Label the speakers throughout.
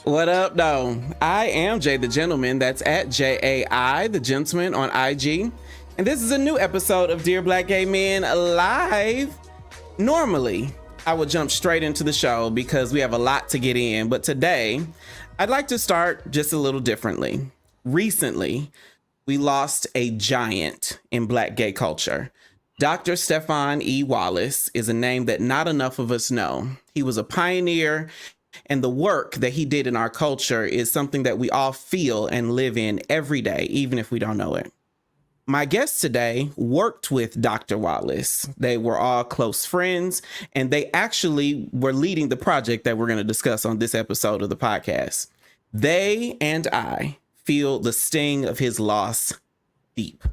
Speaker 1: What up, though? I am Jay the Gentleman. That's at JAI the Gentleman on IG. And this is a new episode of Dear Black Gay Men Live. Normally, I would jump straight into the show because we have a lot to get in. But today, I'd like to start just a little differently. Recently, we lost a giant in Black gay culture. Dr. Stefon E. Wallace is a name that not enough of us know. He was a pioneer, and the work that he did in our culture is something that we all feel and live in every day, even if we don't know it. My guest today worked with Dr. Wallace. They were all close friends, and they actually were leading the project that we're going to discuss on this episode of the podcast. They and I feel the sting of his loss deep.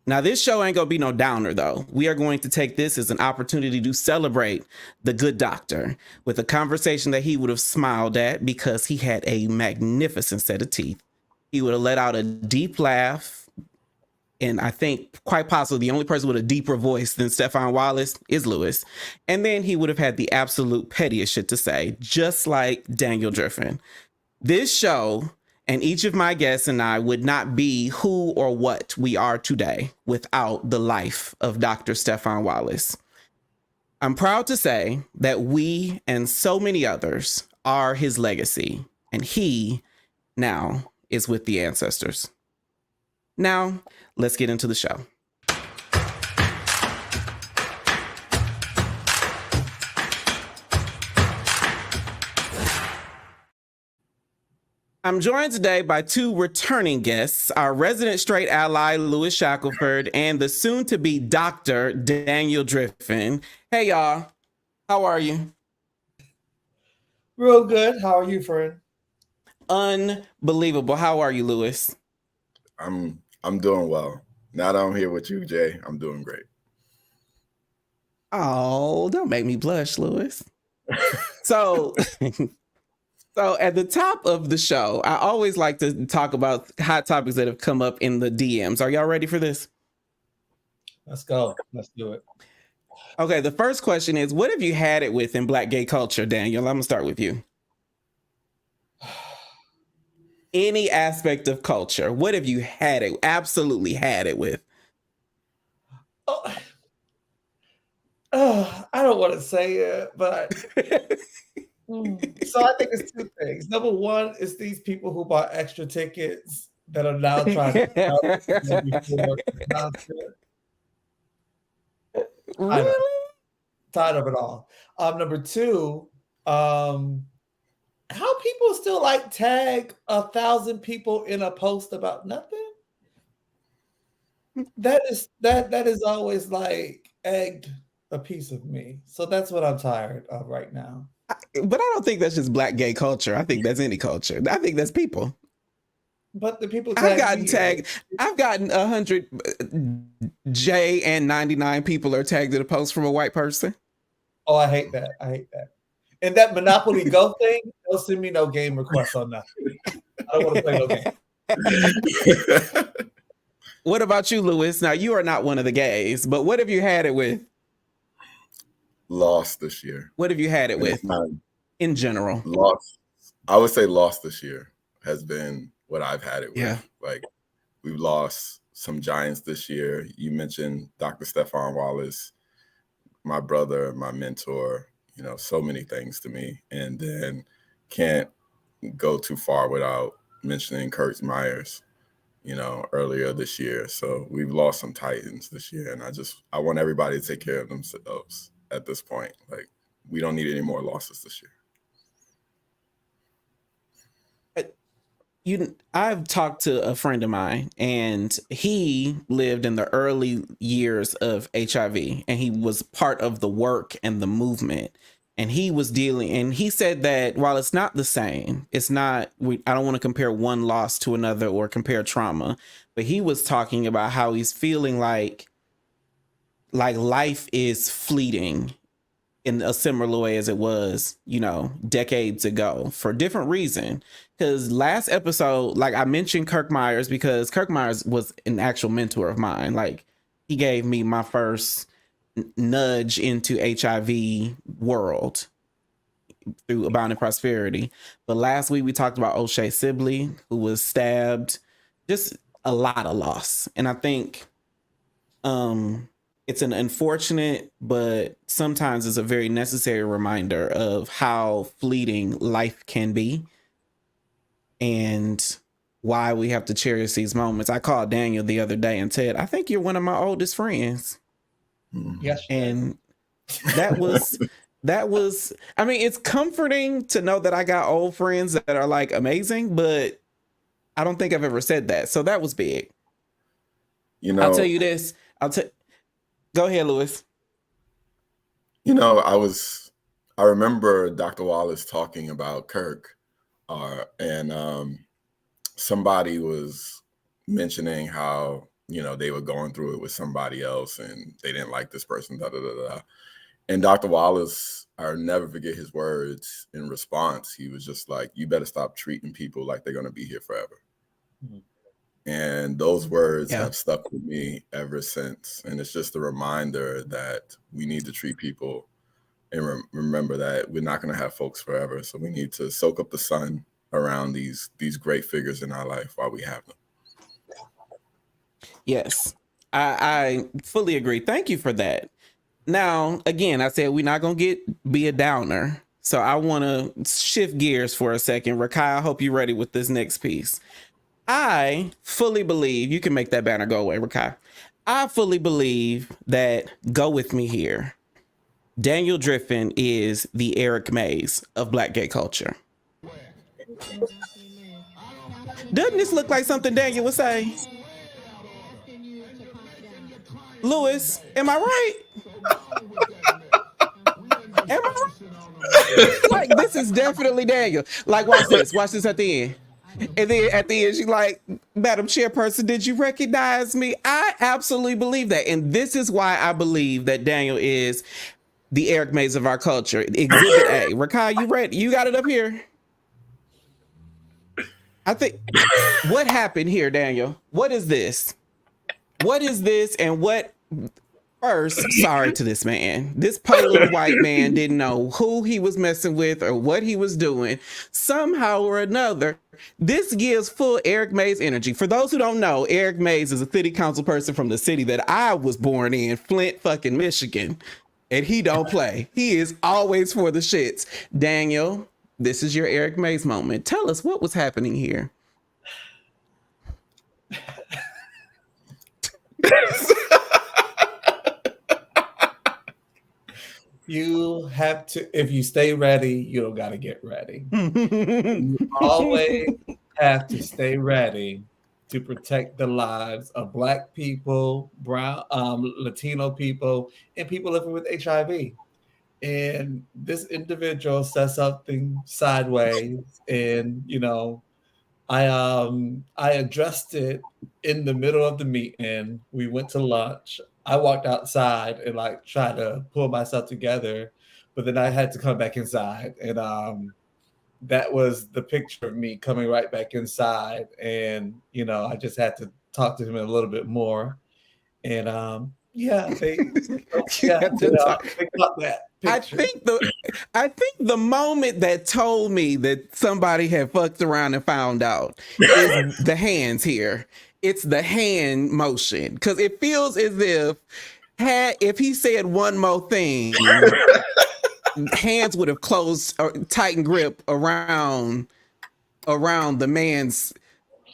Speaker 1: Now, this show ain't gonna be no downer, though. We are going to take this as an opportunity to celebrate the good doctor with a conversation that he would have smiled at because he had a magnificent set of teeth. He would have let out a deep laugh. And I think quite possibly the only person with a deeper voice than Stefon Wallace is Lewis. And then he would have had the absolute pettiest shit to say, just like Daniel Driffin. This show and each of my guests and I would not be who or what we are today without the life of Dr. Stefon Wallace. I'm proud to say that we and so many others are his legacy, and he now is with the ancestors. Now, let's get into the show. I'm joined today by two returning guests, our resident straight ally, Lewis Shackelford, and the soon-to-be Dr. Daniel Driffin. Hey, y'all. How are you?
Speaker 2: Real good. How are you, friend?
Speaker 1: Unbelievable. How are you, Lewis?
Speaker 3: I'm doing well. Now that I'm here with you, Jay, I'm doing great.
Speaker 1: Oh, don't make me blush, Lewis. So at the top of the show, I always like to talk about hot topics that have come up in the DMs. Are y'all ready for this?
Speaker 2: Let's go. Let's do it.
Speaker 1: Okay, the first question is, what have you had it with in Black gay culture, Daniel? I'm going to start with you. Any aspect of culture, what have you had it, absolutely had it with?
Speaker 2: I don't want to say it, but so I think it's two things. Number one is these people who bought extra tickets that are now trying to
Speaker 1: Really?
Speaker 2: Tired of it all. Number two, how people still like tag 1,000 people in a post about nothing? That is always like egged a piece of me. So that's what I'm tired of right now.
Speaker 1: But I don't think that's just Black gay culture. I think that's any culture. I think that's people.
Speaker 2: But the people
Speaker 1: I've gotten tagged. I've gotten 100 J and 99 people are tagged in a post from a white person.
Speaker 2: Oh, I hate that. I hate that. And that Monopoly Go thing, don't send me no game requests on nothing. I don't want to play no game.
Speaker 1: What about you, Lewis? Now, you are not one of the gays, but what have you had it with?
Speaker 3: Lost this year.
Speaker 1: What have you had it with in general?
Speaker 3: Lost. I would say lost this year has been what I've had it with.
Speaker 1: Yeah.
Speaker 3: Like, we've lost some giants this year. You mentioned Dr. Stefon Wallace, my brother, my mentor, so many things to me. And then can't go too far without mentioning Kurt Myers, earlier this year. So we've lost some titans this year. And I want everybody to take care of themselves at this point. Like, we don't need any more losses this year.
Speaker 1: I've talked to a friend of mine, and he lived in the early years of HIV, and he was part of the work and the movement. And he was dealing, and he said that while it's not the same, I don't want to compare one loss to another or compare trauma, but he was talking about how he's feeling like life is fleeting in a similar way as it was, decades ago for a different reason. Because last episode, I mentioned Kirk Myers because Kirk Myers was an actual mentor of mine. Like, he gave me my first nudge into HIV world. through Abounding Prosperity. But last week we talked about O'Shea Sibley, who was stabbed. Just a lot of loss. And I think it's an unfortunate, but sometimes it's a very necessary reminder of how fleeting life can be and why we have to cherish these moments. I called Daniel the other day and said, I think you're one of my oldest friends.
Speaker 2: Yes.
Speaker 1: And that was, I mean, it's comforting to know that I got old friends that are like amazing, but I don't think I've ever said that. So that was big.
Speaker 3: You know,
Speaker 1: I'll tell you this. Go ahead, Lewis.
Speaker 3: You know, I remember Dr. Wallace talking about Kirk, and somebody was mentioning how, you know, they were going through it with somebody else and they didn't like this person, da da da da. And Dr. Wallace, I'll never forget his words in response. He was just like, you better stop treating people like they're going to be here forever. Mm-hmm. And those words have stuck with me ever since. And it's just a reminder that we need to treat people and remember that we're not going to have folks forever. So we need to soak up the sun around these great figures in our life while we have them.
Speaker 1: Yes, I fully agree. Thank you for that. Now, again, I said we're not going to be a downer. So I want to shift gears for a second. Rakai, I hope you're ready with this next piece. I fully believe, you can make that banner go away, Rakai. I fully believe that, go with me here, Daniel Driffin is the Eric Mays of Black gay culture. Doesn't this look like something Daniel would say? Lewis, am I right? Am I right? Like, this is definitely Daniel. Like, watch this at the end. And then at the end, she's like, Madam Chairperson, did you recognize me? I absolutely believe that. And this is why I believe that Daniel is the Eric Mays of our culture. Exhibit A. Rakai, you ready? You got it up here? I think, what happened here, Daniel? What is this? What is this? And what... First, sorry to this man. This poor little white man didn't know who he was messing with or what he was doing. Somehow or another, this gives full Eric Mays energy. For those who don't know, Eric Mays is a city council person from the city that I was born in, Flint, fucking Michigan. And he don't play. He is always for the shits. Daniel, this is your Eric Mays moment. Tell us what was happening here.
Speaker 2: You have to, if you stay ready, you don't got to get ready. You always have to stay ready to protect the lives of Black people, brown, Latino people, and people living with HIV. And this individual said something sideways, and you know, I addressed it in the middle of the meeting. We went to lunch. I walked outside and like tried to pull myself together, but then I had to come back inside. And that was the picture of me coming right back inside. And, you know, I just had to talk to him a little bit more. And they got that picture.
Speaker 1: I think the moment that told me that somebody had fucked around and found out is the hands here. It's the hand motion, because it feels as if he said one more thing, hands would have closed or tightened grip around the man's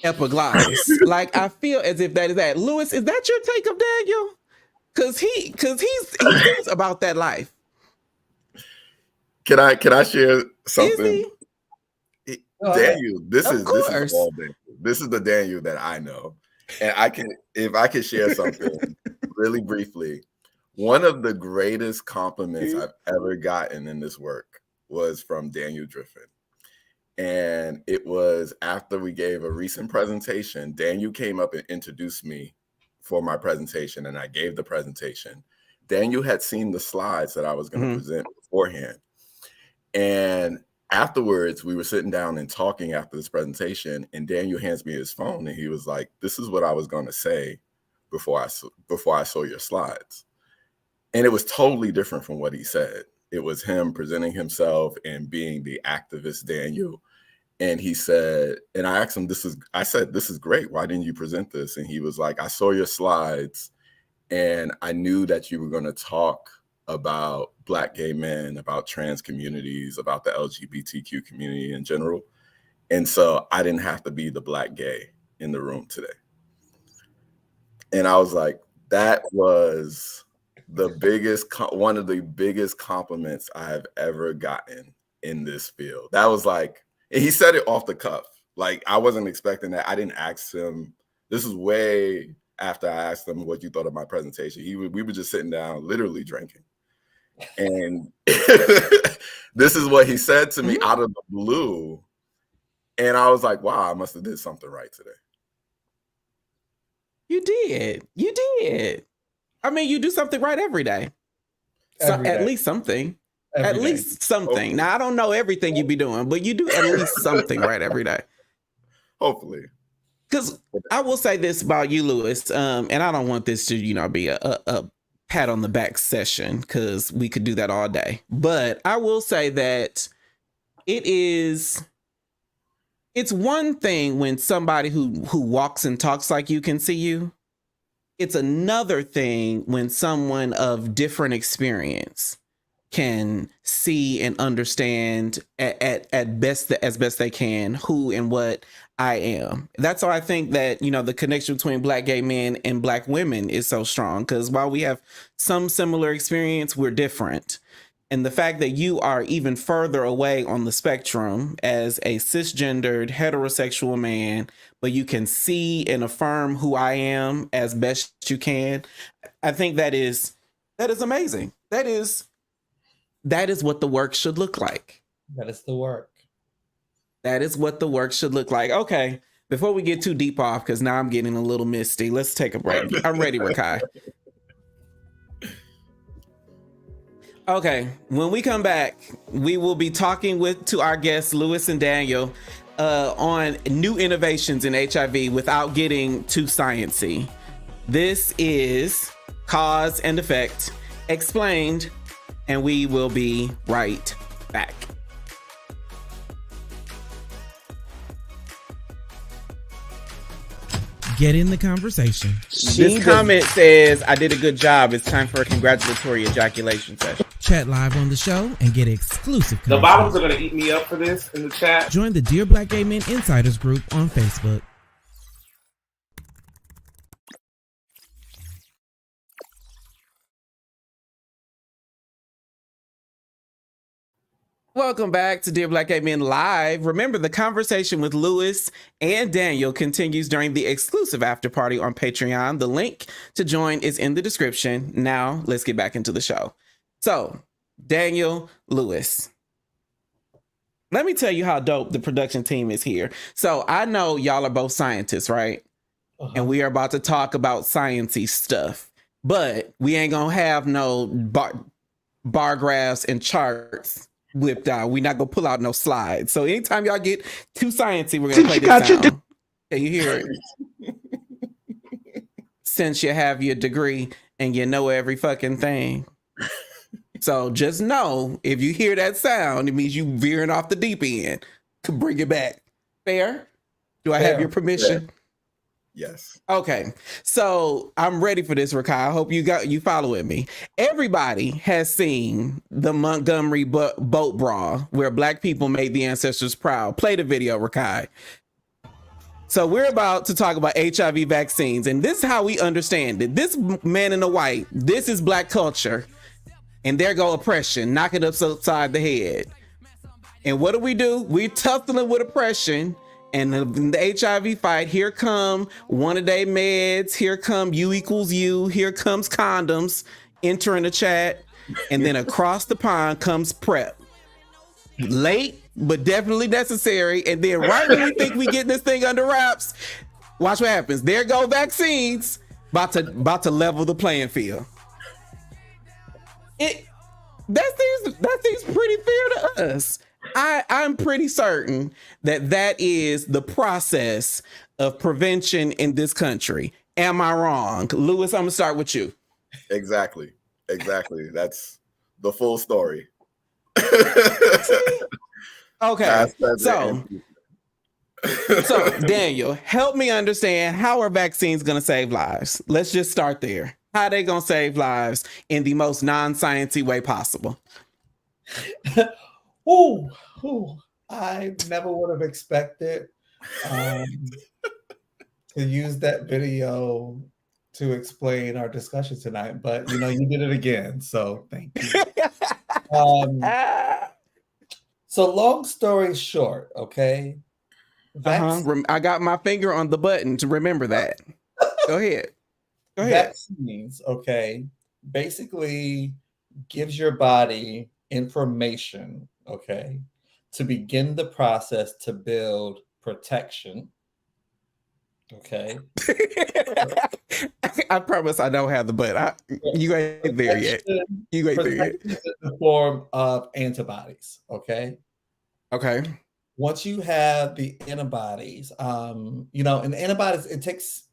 Speaker 1: epiglottis. Like, I feel as if that is that. Lewis, is that your take of Daniel? Because he's about that life.
Speaker 3: Can I share something? Daniel, this is all Daniel. This is the Daniel that I know. And if I can share something really briefly, one of the greatest compliments I've ever gotten in this work was from Daniel Driffin. And it was after we gave a recent presentation. Daniel came up and introduced me for my presentation, and I gave the presentation. Daniel had seen the slides that I was going to present beforehand. And afterwards, we were sitting down and talking after this presentation, and Daniel hands me his phone, and he was like, "This is what I was going to say before I saw your slides." And it was totally different from what he said. it was him presenting himself and being the activist Daniel. And he said, and I asked him, I said, this is great. Why didn't you present this? And he was like, I saw your slides and I knew that you were going to talk about Black gay men, about trans communities, about the LGBTQ community in general. And so I didn't have to be the Black gay in the room today. And I was like, that was one of the biggest compliments I have ever gotten in this field. That was like, and he said it off the cuff. Like, I wasn't expecting that. I didn't ask him. This is way after I asked him what you thought of my presentation. We were just sitting down, literally drinking. And this is what he said to me out of the blue. And I was like, wow, I must have did something right today. You did. I mean, you do something right every day. At least something. At least something. Hopefully. Now, I don't know everything you be doing, but you do at least something right every day. Hopefully. Because I will say this about you, Lewis, and I don't want this to, be a pat on the back session, because we could do that all day. But I will say that it's one thing when somebody who walks and talks like you can see you. It's another thing when someone of different experience can see and understand at best, as best they can, who and what I am. That's why I think that, the connection between Black gay men and Black women is so strong, because while we have some similar experience, we're different. And the fact that you are even further away on the spectrum as a cisgendered heterosexual man, but you can see and affirm who I am as best you can, I think that is amazing. That is what the work should look like.
Speaker 2: That is the work.
Speaker 3: That is what the work should look like. Okay, before we get too deep off, because now I'm getting a little misty, let's take a break. I'm ready, Rakai. Okay, when we come back, we will be talking to our guests, Lewis and Daniel, on new innovations in HIV without getting too sciencey. This is Cause and Effect Explained, and we will be right back.
Speaker 4: Get in the conversation.
Speaker 1: This comment says, I did a good job. It's time for a congratulatory ejaculation session.
Speaker 4: Chat live on the show and get exclusive content.
Speaker 5: The bottoms are going to eat me up for this in the chat.
Speaker 4: Join the Dear Black Gay Men Insiders group on Facebook.
Speaker 1: Welcome back to Dear Black Gay Men Live. Remember, the conversation with Lewis and Daniel continues during the exclusive after party on Patreon. The link to join is in the description. Now, let's get back into the show. So, Daniel, Lewis, let me tell you how dope the production team is here. So, I know y'all are both scientists, right? Uh-huh. And we are about to talk about sciencey stuff. But we ain't gonna have no bar graphs and charts whipped out. We're not gonna pull out no slides. So anytime y'all get too sciencey, we're gonna play this sound. Can you hear it? Since you have your degree and you know every fucking thing. So just know, if you hear that sound, it means you veering off the deep end. To bring it back. Fair? Do I have your permission?
Speaker 3: Fair. Yes.
Speaker 1: Okay. So I'm ready for this, Rakai. I hope you following me. Everybody has seen the Montgomery boat brawl where Black people made the ancestors proud. Play the video, Rakai. So we're about to talk about HIV vaccines, and this is how we understand it. This man in the white, this is Black culture, and there go oppression, knocking us upside the head. And what do? We tussle them with oppression. And the HIV fight, here come one a day meds, here come U equals U, here comes condoms, entering the chat, and then across the pond comes PrEP. Late, but definitely necessary. And then right when we think we get this thing under wraps, watch what happens. There go vaccines, about to level the playing field. That seems pretty fair to us. I'm pretty certain that is the process of prevention in this country. Am I wrong? Lewis, I'm gonna start with you.
Speaker 3: Exactly. That's the full story.
Speaker 1: Okay,
Speaker 3: Past, present,
Speaker 1: so Daniel, help me understand, how are vaccines going to save lives? Let's just start there. How are they going to save lives in the most non-sciencey way possible?
Speaker 2: Ooh, I never would have expected to use that video to explain our discussion tonight, but you did it again, so thank you. So long story short, okay.
Speaker 1: I got my finger on the button to remember that. Go ahead.
Speaker 2: Vaccines, okay, basically gives your body information, okay, to begin the process to build protection. Okay.
Speaker 1: I promise I don't have the butt. You ain't there yet. You ain't there yet.
Speaker 2: In the form of antibodies. Okay.
Speaker 1: Okay.
Speaker 2: Once you have the antibodies, and antibodies, it takes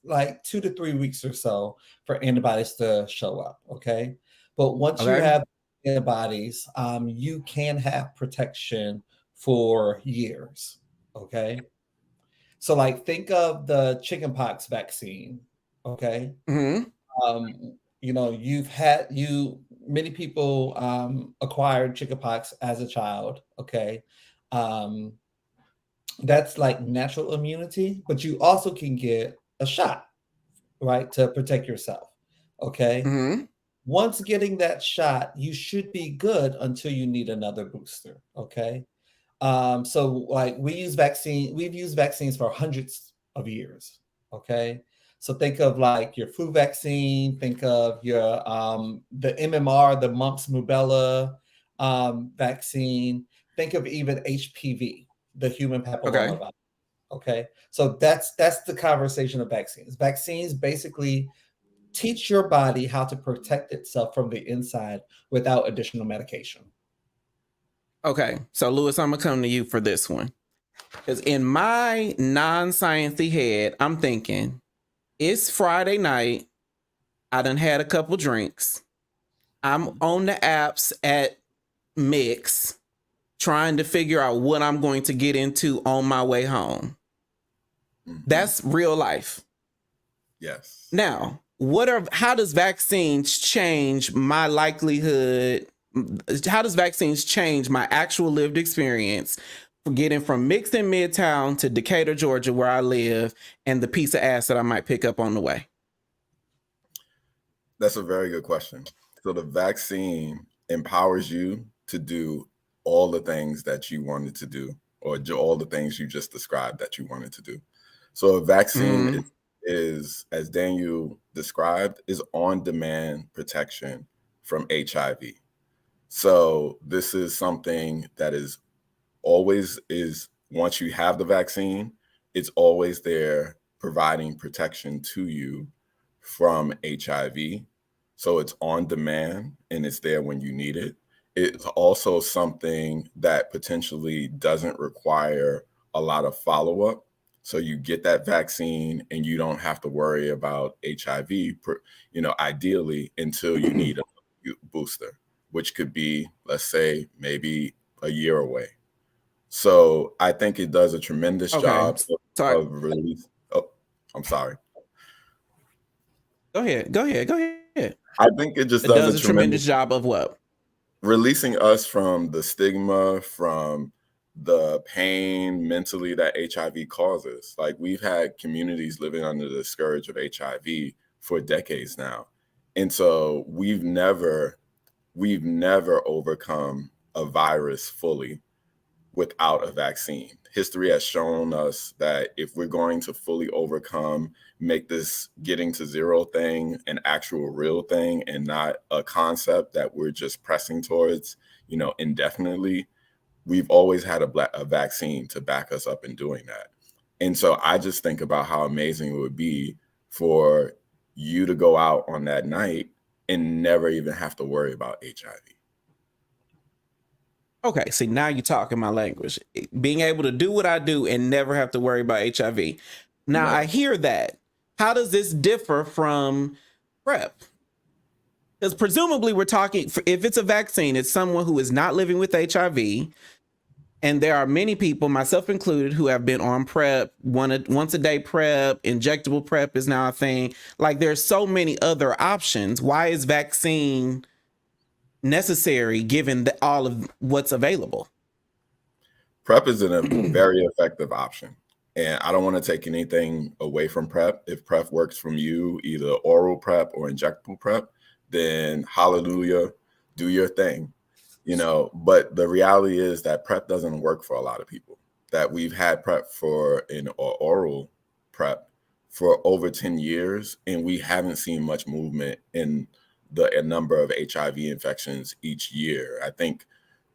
Speaker 2: like 2 to 3 weeks or so for antibodies to show up. Okay. But once you have antibodies, you can have protection for years. Okay. So, like, think of the chickenpox vaccine. Okay.
Speaker 1: Mm-hmm.
Speaker 2: Many people acquired chickenpox as a child. Okay. That's like natural immunity, but you also can get a shot, right, to protect yourself. Okay.
Speaker 1: Mm-hmm.
Speaker 2: Once getting that shot, you should be good until you need another booster. Okay. So like we've used vaccines for hundreds of years. Okay. So think of like your flu vaccine, think of your the MMR, the mumps rubella vaccine, think of even HPV, the human papilloma virus. Okay. So that's the conversation of vaccines. Vaccines basically teach your body how to protect itself from the inside without additional medication.
Speaker 1: Okay, so Lewis, I'm gonna come to you for this one. Because in my non-sciencey head, I'm thinking, it's Friday night. I done had a couple drinks. I'm on the apps at Mix, trying to figure out what I'm going to get into on my way home. Mm-hmm. That's real life.
Speaker 3: Yes.
Speaker 1: Now, how does vaccines change my likelihood? How does vaccines change my actual lived experience for getting from Mix in Midtown to Decatur, Georgia, where I live, and the piece of ass that I might pick up on the way?
Speaker 3: That's a very good question. So the vaccine empowers you to do all the things that you wanted to do, or all the things you just described that you wanted to do. So a vaccine is, as Daniel described, is on-demand protection from HIV. So this is something that is always once you have the vaccine, it's always there providing protection to you from HIV. So it's on demand and it's there when you need it. It's also something that potentially doesn't require a lot of follow-up. So you get that vaccine and you don't have to worry about HIV, ideally until you need a booster, which could be, let's say, maybe a year away. So I think it does a tremendous job of release. Oh, I'm sorry.
Speaker 1: Go ahead.
Speaker 3: I think it just does
Speaker 1: a tremendous job of what?
Speaker 3: Releasing us from the stigma, from the pain mentally that HIV causes. Like, we've had communities living under the scourge of HIV for decades now. And so we've never overcome a virus fully without a vaccine. History has shown us that if we're going to fully overcome, make this getting to zero thing an actual real thing and not a concept that we're just pressing towards, indefinitely, we've always had a vaccine to back us up in doing that. And so I just think about how amazing it would be for you to go out on that night and never even have to worry about HIV.
Speaker 1: Okay, see, now you're talking my language. Being able to do what I do and never have to worry about HIV. Now, I hear that. How does this differ from PrEP? Because presumably we're talking, if it's a vaccine, it's someone who is not living with HIV. And there are many people, myself included, who have been on PrEP, once a day PrEP, injectable PrEP is now a thing. Like there's so many other options. Why is vaccine necessary given all of what's available?
Speaker 3: PrEP is a very effective option. And I don't want to take anything away from PrEP. If PrEP works from you, either oral PrEP or injectable PrEP, then hallelujah, do your thing. But the reality is that PrEP doesn't work for a lot of people. That we've had PrEP for an oral PrEP for over 10 years, and we haven't seen much movement in the number of HIV infections each year. I think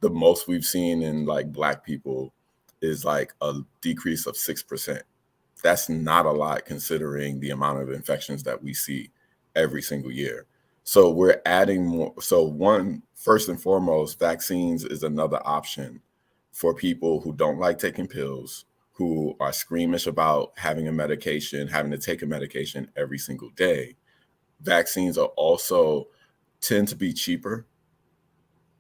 Speaker 3: the most we've seen in like Black people is like a decrease of 6%. That's not a lot considering the amount of infections that we see every single year. So we're adding more. So first and foremost, vaccines is another option for people who don't like taking pills, who are squeamish about having to take a medication every single day. Vaccines are also tend to be cheaper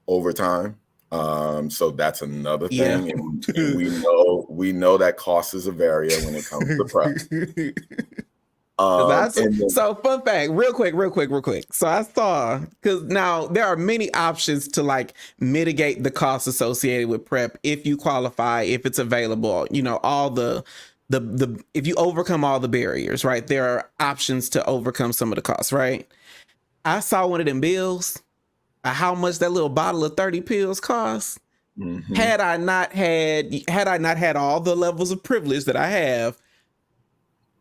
Speaker 3: over time. So that's another thing.
Speaker 1: Yeah.
Speaker 3: And we know that cost is a barrier when it comes to PrEP.
Speaker 1: So fun fact, real quick. So I saw, because now there are many options to like mitigate the costs associated with PrEP if you qualify, if it's available, all the if you overcome all the barriers, right? There are options to overcome some of the costs, right? I saw one of them bills, how much that little bottle of 30 pills costs. Mm-hmm. Had I not had all the levels of privilege that I have,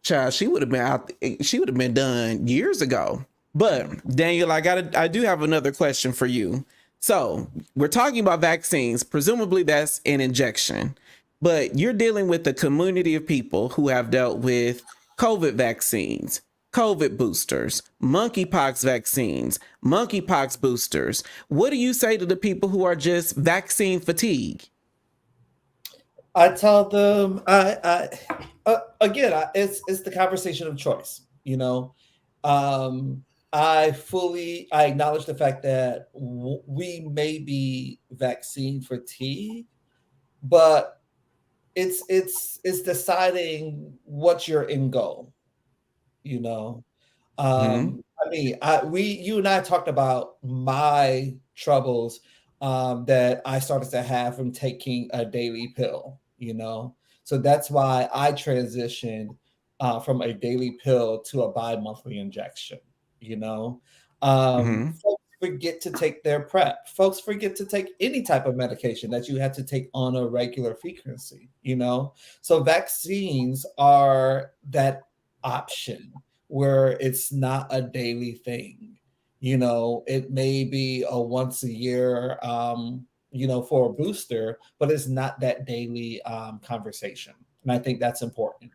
Speaker 1: child, she would have been out. She would have been done years ago. But Daniel, I do have another question for you. So we're talking about vaccines. Presumably that's an injection, but you're dealing with a community of people who have dealt with COVID vaccines, COVID boosters, monkeypox vaccines, monkeypox boosters. What do you say to the people who are just vaccine fatigue?
Speaker 2: I tell them, it's the conversation of choice. I acknowledge the fact that we may be vaccine fatigue, but it's deciding what's your end goal. You and I talked about my troubles that I started to have from taking a daily pill. So that's why I transitioned from a daily pill to a bi-monthly injection. Folks forget to take their PrEP. Folks forget to take any type of medication that you have to take on a regular frequency. So vaccines are that option where it's not a daily thing. It may be a once a year for a booster, but it's not that daily conversation. And I think that's important.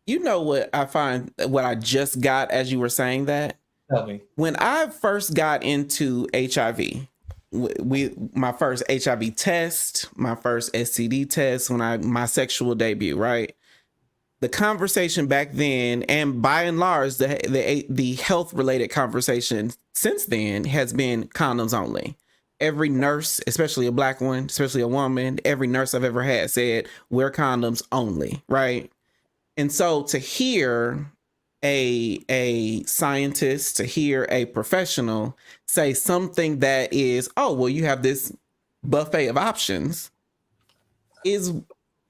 Speaker 1: What I find, what I just got as you were saying that?
Speaker 2: Tell me.
Speaker 1: When I first got into HIV, my first HIV test, my first STD test, my sexual debut, right? The conversation back then, and by and large, the health related conversation since then has been condoms only. Every nurse, especially a Black one, especially a woman, every nurse I've ever had said, wear condoms only, right? And so to hear a scientist, to hear a professional say something that is, oh, well, you have this buffet of options is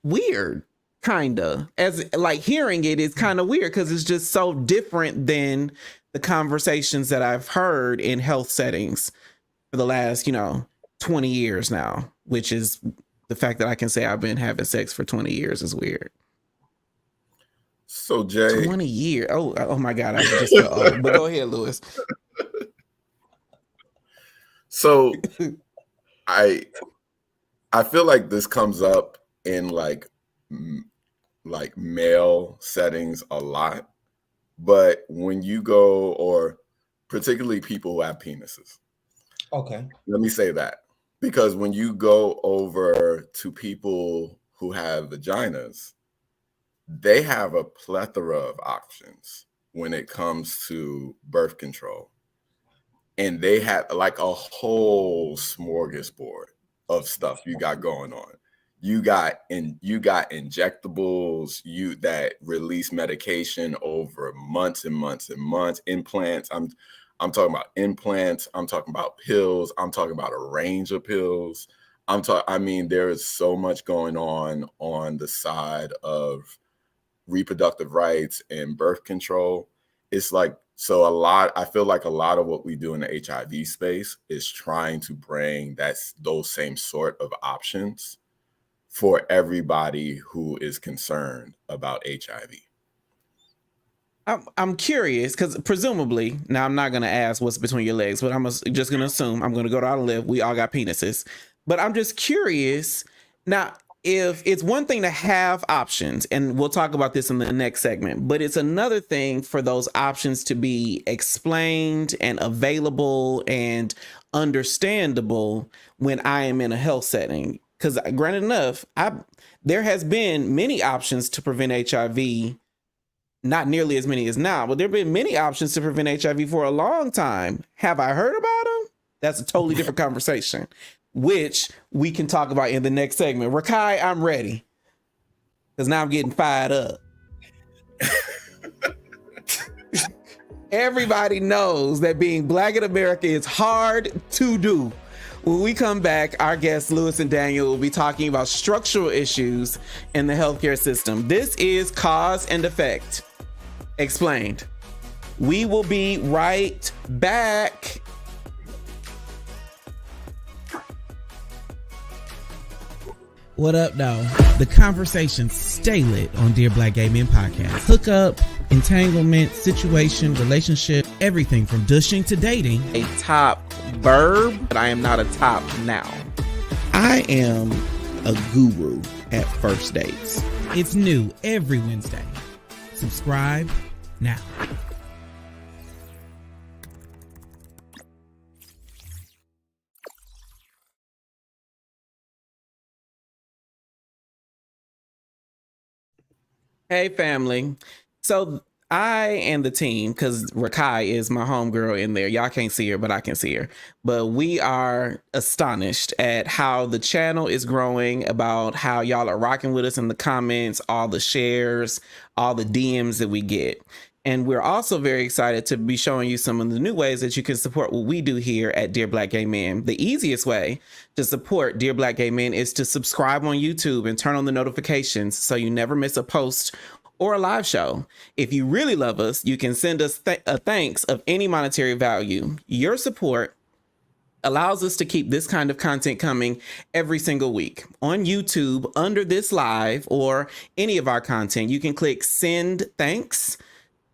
Speaker 1: weird. Kinda, as like hearing it is kind of weird because it's just so different than the conversations that I've heard in health settings for the last 20 years now, which is the fact that I can say I've been having sex for 20 years is weird.
Speaker 3: So Jay,
Speaker 1: 20 years. Oh my God, I just felt old. But go ahead, Lewis.
Speaker 3: So I feel like this comes up in like male settings a lot, but when you go, or particularly people who have penises.
Speaker 2: Okay.
Speaker 3: Let me say that, because when you go over to people who have vaginas, they have a plethora of options when it comes to birth control. and they had like a whole smorgasbord of stuff you got going on. You got injectables, that release medication over months and months and months. Implants. I'm talking about implants. I'm talking about pills. I'm talking about a range of pills. There is so much going on the side of reproductive rights and birth control. It's like, I feel like a lot of what we do in the HIV space is trying to bring those same sort of options for everybody who is concerned about HIV.
Speaker 1: I'm curious because presumably, now I'm not going to ask what's between your legs, but I'm just going to assume, I'm going to go down and live. We all got penises, but I'm just curious. Now, if it's one thing to have options, and we'll talk about this in the next segment, but it's another thing for those options to be explained and available and understandable when I am in a health setting. Because granted enough, there has been many options to prevent HIV, not nearly as many as now, but there have been many options to prevent HIV for a long time. Have I heard about them? That's a totally different conversation, which we can talk about in the next segment. Rakai, I'm ready. Because now I'm getting fired up. Everybody knows that being Black in America is hard to do. When we come back, our guests, Lewis and Daniel, will be talking about structural issues in the healthcare system. This is Cause and Effect Explained. We will be right back.
Speaker 4: What up, though? The conversations stay lit on Dear Black Gay Men podcast. Hookup, entanglement, situation, relationship, everything from dushing to dating.
Speaker 1: A top verb, but I am not a top noun. I am a guru at first dates.
Speaker 4: It's new every Wednesday. Subscribe now.
Speaker 1: Hey, family. So I and the team, because Rakai is my homegirl in there. Y'all can't see her, but I can see her. But we are astonished at how the channel is growing, about how y'all are rocking with us in the comments, all the shares, all the DMs that we get. And we're also very excited to be showing you some of the new ways that you can support what we do here at Dear Black Gay Men. The easiest way to support Dear Black Gay Men is to subscribe on YouTube and turn on the notifications so you never miss a post or a live show. If you really love us, you can send us a thanks of any monetary value. Your support allows us to keep this kind of content coming every single week. On YouTube, under this live or any of our content, you can click Send Thanks.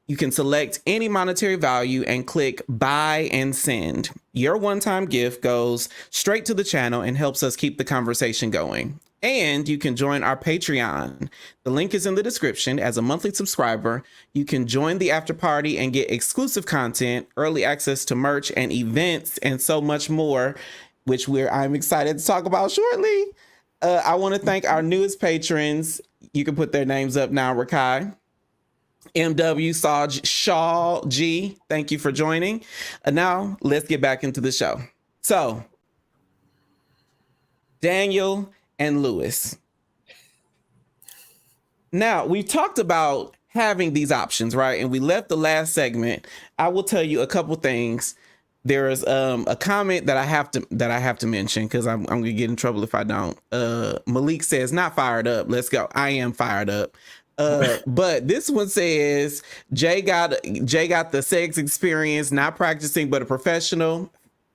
Speaker 1: You can select any monetary value and click Buy and Send. Your one-time gift goes straight to the channel and helps us keep the conversation going. And you can join our Patreon. The link is in the description. As a monthly subscriber, you can join the after party and get exclusive content, early access to merch and events, and so much more, which I'm excited to talk about shortly. I want to thank our newest patrons. You can put their names up now, Rakai. MW, Saj, Shaw, G, thank you for joining. Now, let's get back into the show. So, Daniel and Lewis. Now, we've talked about having these options, right? And we left the last segment. I will tell you a couple things. There is a comment that I have to mention because I'm going to get in trouble if I don't. Malik says, not fired up. Let's go. I am fired up. But this one says Jay got the sex experience, not practicing, but a professional.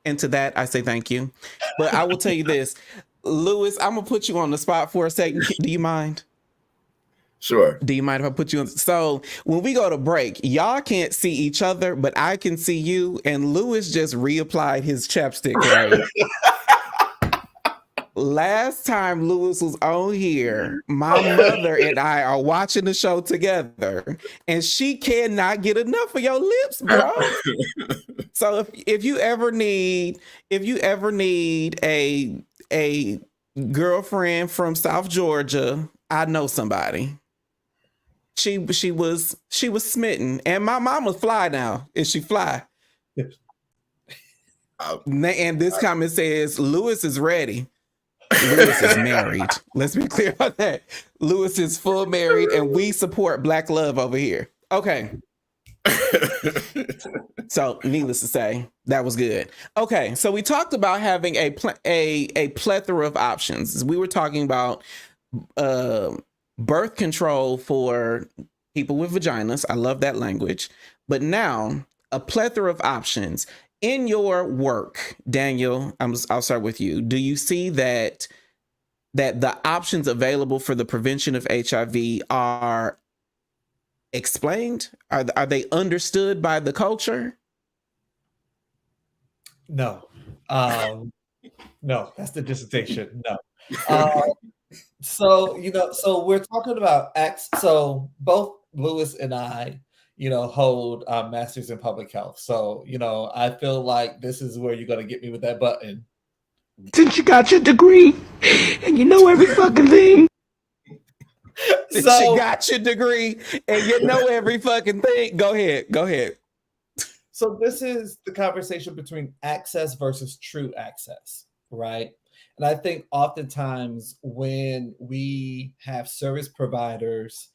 Speaker 1: And to that, I say thank you. But I will tell you this, Lewis, I'm gonna put you on the spot for a second. Do you mind?
Speaker 3: Sure.
Speaker 1: Do you mind if I put you on? So when we go to break, y'all can't see each other, but I can see you. And Lewis just reapplied his chapstick, right? Last time Lewis was on here, my mother and I are watching the show together, and she cannot get enough of your lips, bro. So if you ever need a girlfriend from South Georgia, I know somebody. She was smitten, and my mom was fly now. Is she fly? And this comment says Lewis is ready. Lewis is married. Let's be clear on that. Lewis is full married, and we support Black love over here. Okay. So, needless to say, that was good. Okay, so we talked about having a plethora of options. We were talking about birth control for people with vaginas. I love that language. But now, a plethora of options. In your work, Daniel, I'll start with you. Do you see that the options available for the prevention of HIV are explained? Are they understood by the culture?
Speaker 2: No. No, that's the dissertation. No. So we're talking about acts. So both Lewis and I, hold masters in public health. So, I feel like this is where you're going to get me with that button.
Speaker 6: Since you got your degree and you know every fucking thing.
Speaker 1: Since you got your degree and you know every fucking thing. Go ahead.
Speaker 2: So this is the conversation between access versus true access, right? And I think oftentimes when we have service providers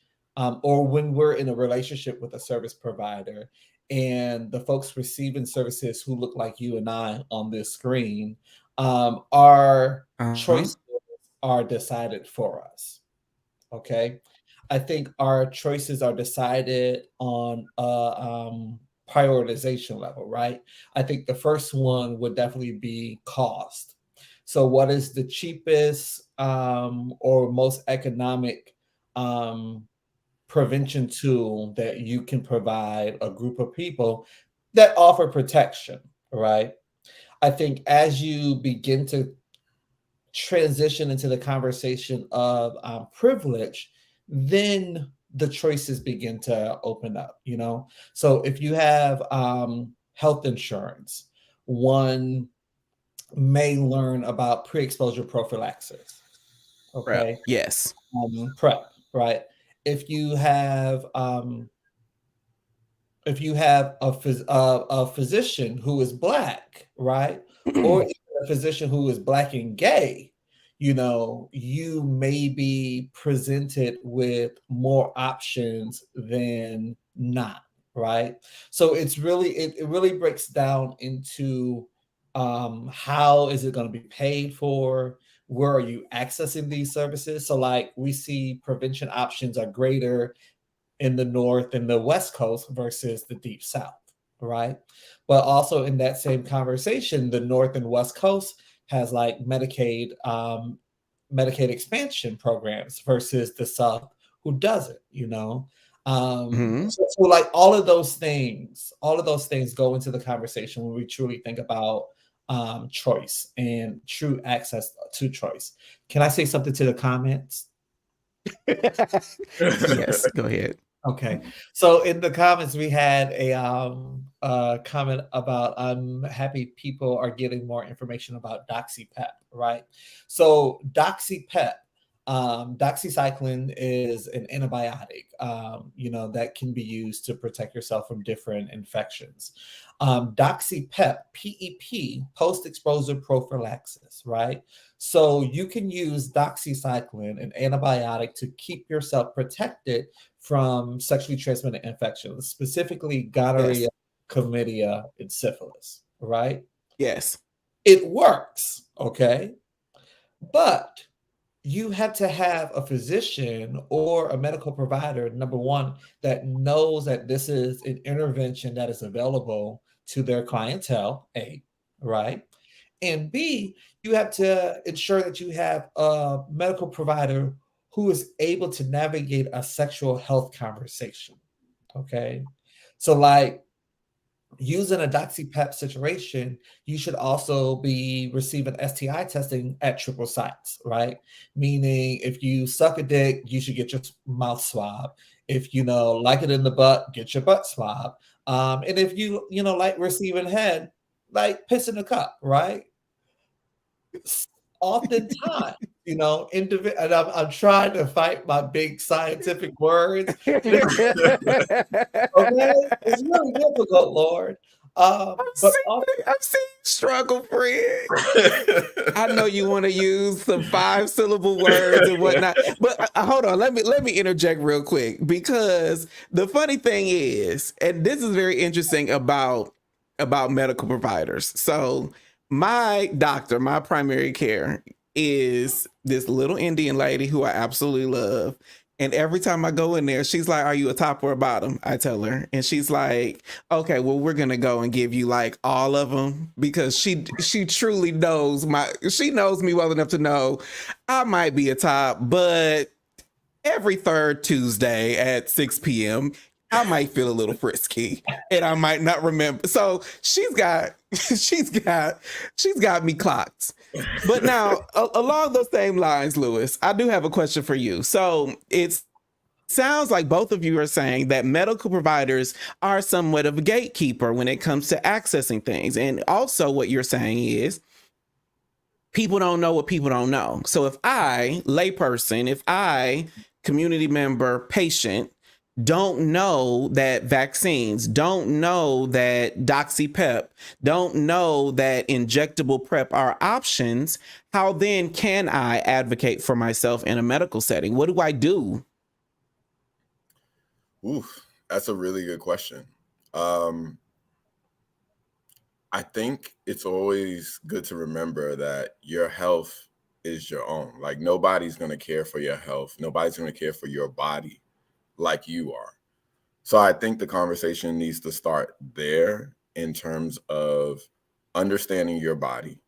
Speaker 2: or when we're in a relationship with a service provider and the folks receiving services who look like you and I on this screen, our choices are decided for us. Okay. I think our choices are decided on prioritization level, right? I think the first one would definitely be cost. So what is the cheapest or most economic prevention tool that you can provide a group of people that offer protection, right? I think as you begin to transition into the conversation of privilege, then the choices begin to open up, So if you have health insurance, one may learn about pre-exposure prophylaxis. Okay.
Speaker 1: PrEP. Yes.
Speaker 2: PrEP, right? If you have a physician who is Black, right, or a physician who is Black and gay, you may be presented with more options than not, right? So it really breaks down into how is it going to be paid for? Where are you accessing these services? So like we see prevention options are greater in the North and the West Coast versus the Deep South, right? But also in that same conversation, the North and West Coast has like Medicaid expansion programs versus the South who doesn't, So like all of those things go into the conversation when we truly think about choice and true access to choice. Can I say something to the comments?
Speaker 1: Yes, go ahead.
Speaker 2: Okay, so in the comments we had a comment about I'm happy people are getting more information about DoxyPep, right? So DoxyPep, doxycycline is an antibiotic, that can be used to protect yourself from different infections. DoxyPep, PEP, post-exposure prophylaxis, right? So you can use doxycycline, an antibiotic, to keep yourself protected from sexually transmitted infections, specifically gonorrhea, chlamydia, and syphilis, right?
Speaker 1: Yes.
Speaker 2: It works, okay? But you have to have a physician or a medical provider, number one, that knows that this is an intervention that is available to their clientele, A, right? And B, you have to ensure that you have a medical provider who is able to navigate a sexual health conversation, okay? So like using a DoxyPep situation, you should also be receiving STI testing at triple sites, right? Meaning if you suck a dick, you should get your mouth swab. If you like it in the butt, get your butt swab. And if you like receiving head, like piss in the cup, right? Oftentimes, and I'm trying to fight my big scientific words. Okay, it's really difficult, Lord.
Speaker 1: I've
Speaker 2: But
Speaker 1: seen you struggle, friend. I know you want to use some 5-syllable words and whatnot, but hold on. Let me interject real quick, because the funny thing is, and this is very interesting about medical providers. So my doctor, my primary care, is this little Indian lady who I absolutely love. And every time I go in there, she's like, "Are you a top or a bottom?" I tell her, and she's like, "Okay, well, we're gonna go and give you like all of them," because she truly knows she knows me well enough to know I might be a top, but every third Tuesday at 6 p.m. I might feel a little frisky and I might not remember. So she's got me clocked. But now, along those same lines, Lewis, I do have a question for you. So it sounds like both of you are saying that medical providers are somewhat of a gatekeeper when it comes to accessing things. And also what you're saying is people don't know what people don't know. So if I, layperson, if I, community member, patient, don't know that vaccines, don't know that doxypep, don't know that injectable PrEP are options, how then can I advocate for myself in a medical setting? What do I do?
Speaker 3: Oof, that's a really good question. I think it's always good to remember that your health is your own. Like, nobody's going to care for your health. Nobody's going to care for your body like you are. So I think the conversation needs to start there in terms of understanding your body,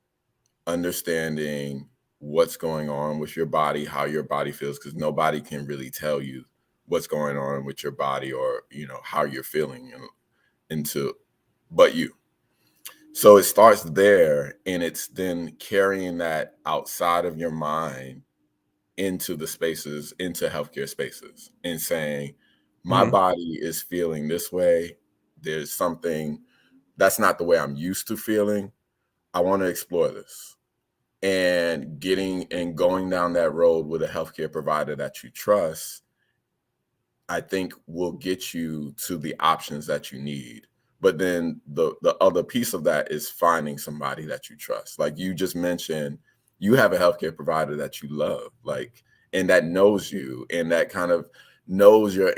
Speaker 3: understanding what's going on with your body, how your body feels, because nobody can really tell you what's going on with your body or, how you're feeling but you. So it starts there, and it's then carrying that outside of your mind into the spaces, into healthcare spaces, and saying, my body is feeling this way. There's something that's not the way I'm used to feeling. I want to explore this. And going down that road with a healthcare provider that you trust, I think will get you to the options that you need. But then the other piece of that is finding somebody that you trust. Like you just mentioned, you have a healthcare provider that you love, and that knows you, and that kind of knows your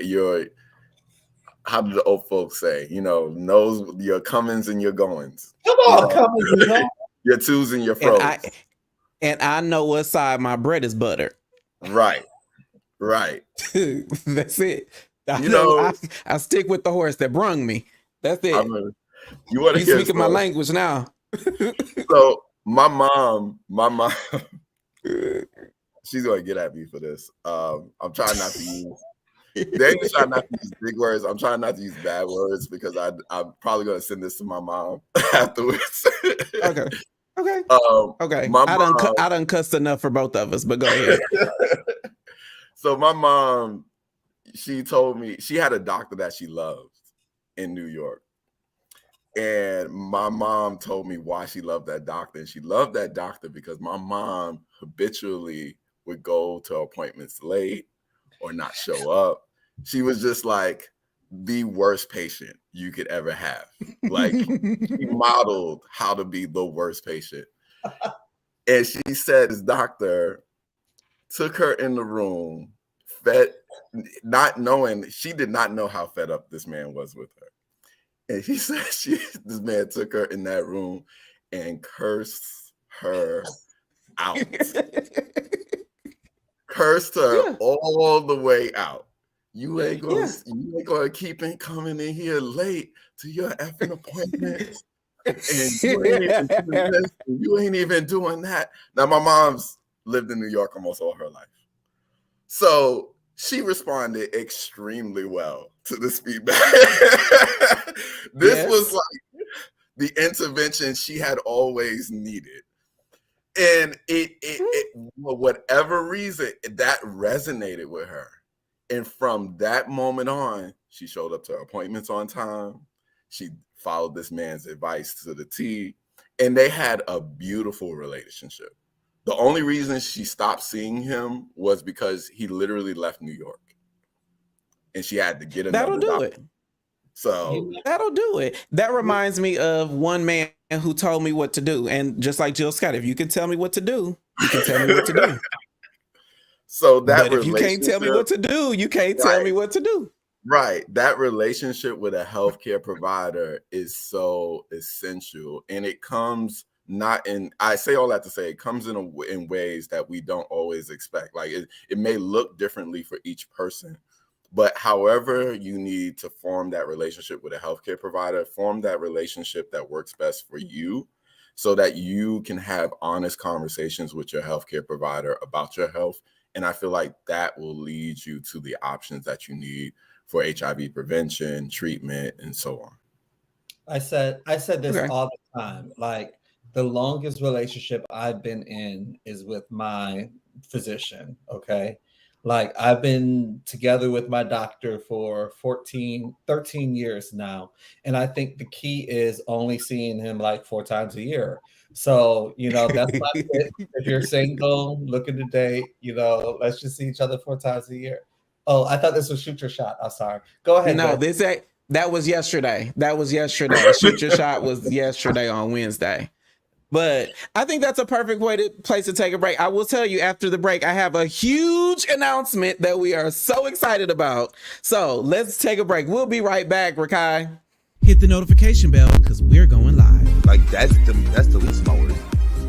Speaker 3: how do the old folks say, knows your comings and your goings.
Speaker 2: Come on, comings and goings.
Speaker 3: Your twos and your fro's.
Speaker 1: And I know what side my bread is buttered.
Speaker 3: Right.
Speaker 1: That's it. I stick with the horse that brung me. That's it.
Speaker 3: You want to
Speaker 1: hear speaking my language now.
Speaker 3: So my mom, she's gonna get at me for this. I'm trying not to use. They try not to use big words. I'm trying not to use bad words because I'm probably gonna send this to my mom afterwards.
Speaker 1: Okay. Okay. Okay. I done cussed enough for both of us, but go ahead.
Speaker 3: So my mom, she told me she had a doctor that she loved in New York. And my mom told me why she loved that doctor. And she loved that doctor because my mom habitually would go to appointments late or not show up. She was just like the worst patient you could ever have. Like, she modeled how to be the worst patient. And she said this doctor took her in the room, she did not know how fed up this man was with her. And he said this man took her in that room and cursed her out. Cursed her all the way out. You ain't gonna keep coming in here late to your effing appointment. And you ain't even doing that. Now, my mom's lived in New York almost all her life. So she responded extremely well to this feedback. This was like the intervention she had always needed. And it for whatever reason, that resonated with her. And from that moment on, she showed up to her appointments on time. She followed this man's advice to the T, and they had a beautiful relationship. The only reason she stopped seeing him was because he literally left New York, and she had to get another doctor. So
Speaker 1: that'll do it. That reminds me of one man who told me what to do. And just like Jill Scott, if you can tell me what to do, you can tell me what to do.
Speaker 3: So that,
Speaker 1: but if you can't tell me what to do, you can't tell me what to do.
Speaker 3: Right. That relationship with a healthcare provider is so essential. And it comes not in, I say all that to say, it comes in ways that we don't always expect. Like it may look differently for each person, but however you need to form that relationship with a healthcare provider, form that relationship that works best for you so that you can have honest conversations with your healthcare provider about your health. And I feel like that will lead you to the options that you need for HIV prevention, treatment, and so on.
Speaker 2: I said this all the time. Like, the longest relationship I've been in is with my physician, okay? Like, I've been together with my doctor for 13 years now. And I think the key is only seeing him like 4 times a year. So, that's not it. If you're single, looking to date, let's just see each other 4 times a year. Oh, I thought this was shoot your shot. I'm sorry. Go ahead.
Speaker 1: No, that was yesterday. Shoot your shot was yesterday on Wednesday. But I think that's a perfect place to take a break. I will tell you after the break, I have a huge announcement that we are so excited about. So let's take a break. We'll be right back, Rakai.
Speaker 4: Hit the notification bell because we're going live.
Speaker 7: Like that's the least smallest.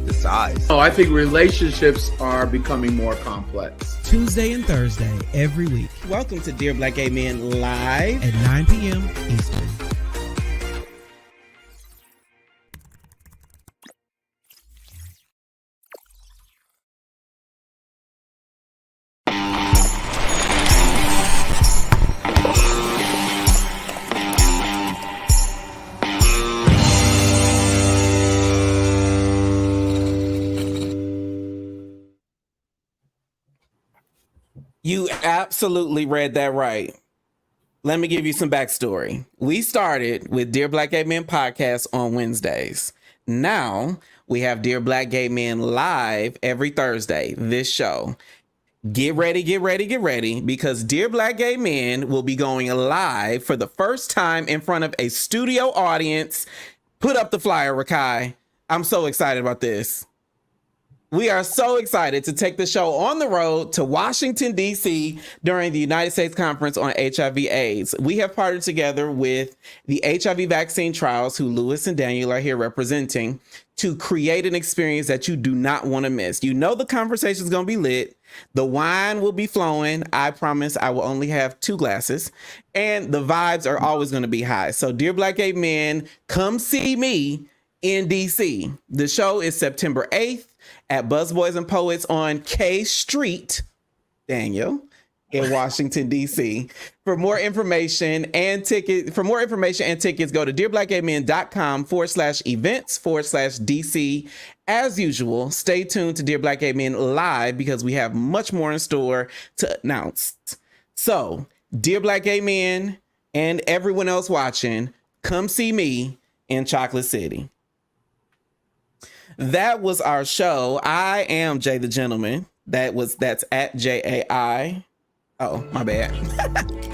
Speaker 7: The size.
Speaker 8: Oh, I think relationships are becoming more complex.
Speaker 4: Tuesday and Thursday every week.
Speaker 1: Welcome to Dear Black Gay Men Live
Speaker 4: at 9 p.m. Eastern.
Speaker 1: You absolutely read that right. Let me give you some backstory. We started with Dear Black Gay Men podcast on Wednesdays. Now we have Dear Black Gay Men Live every Thursday, this show. Get ready, because Dear Black Gay Men will be going live for the first time in front of a studio audience. Put up the flyer, Rakai. I'm so excited about this. We are so excited to take the show on the road to Washington, D.C. during the United States Conference on HIV/AIDS. We have partnered together with the HIV vaccine trials, who Lewis and Daniel are here representing, to create an experience that you do not want to miss. You know the conversation is going to be lit. The wine will be flowing. I promise I will only have 2 glasses. And the vibes are always going to be high. So, Dear Black Gay Men, come see me in D.C. The show is September 8th. At Buzzboys and Poets on K Street, Daniel, in Washington, D.C. For more information and tickets, go to dearblackgaymen.com/events/DC. As usual, stay tuned to Dear Black Gay Men Live because we have much more in store to announce. So, Dear Black Gay Men and everyone else watching, come see me in Chocolate City. That was our show. I am Jay the Gentleman. That's at JAI. Oh, my bad.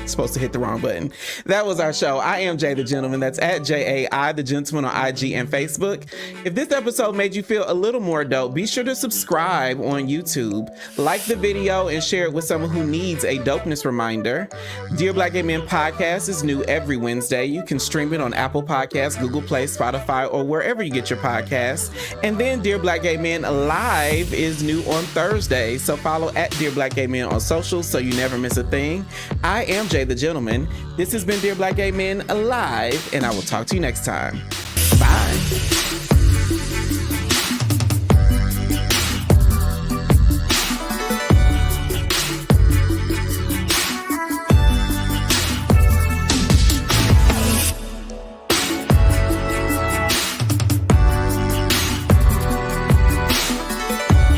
Speaker 1: Supposed to hit the wrong button. That was our show. I am Jay the Gentleman. That's at JAI the Gentleman on IG and Facebook. If this episode made you feel a little more dope, be sure to subscribe on YouTube, like the video, and share it with someone who needs a dopeness reminder. Dear Black Gay Men podcast is new every Wednesday. You can stream it on Apple Podcasts, Google Play, Spotify, or wherever you get your podcasts. And then Dear Black Gay Men Live is new on Thursday. So follow at Dear Black Gay Men on social so you never miss a thing. I am Jay the Gentleman. This has been Dear Black Gay Men Live, and I will talk to you next time. Bye.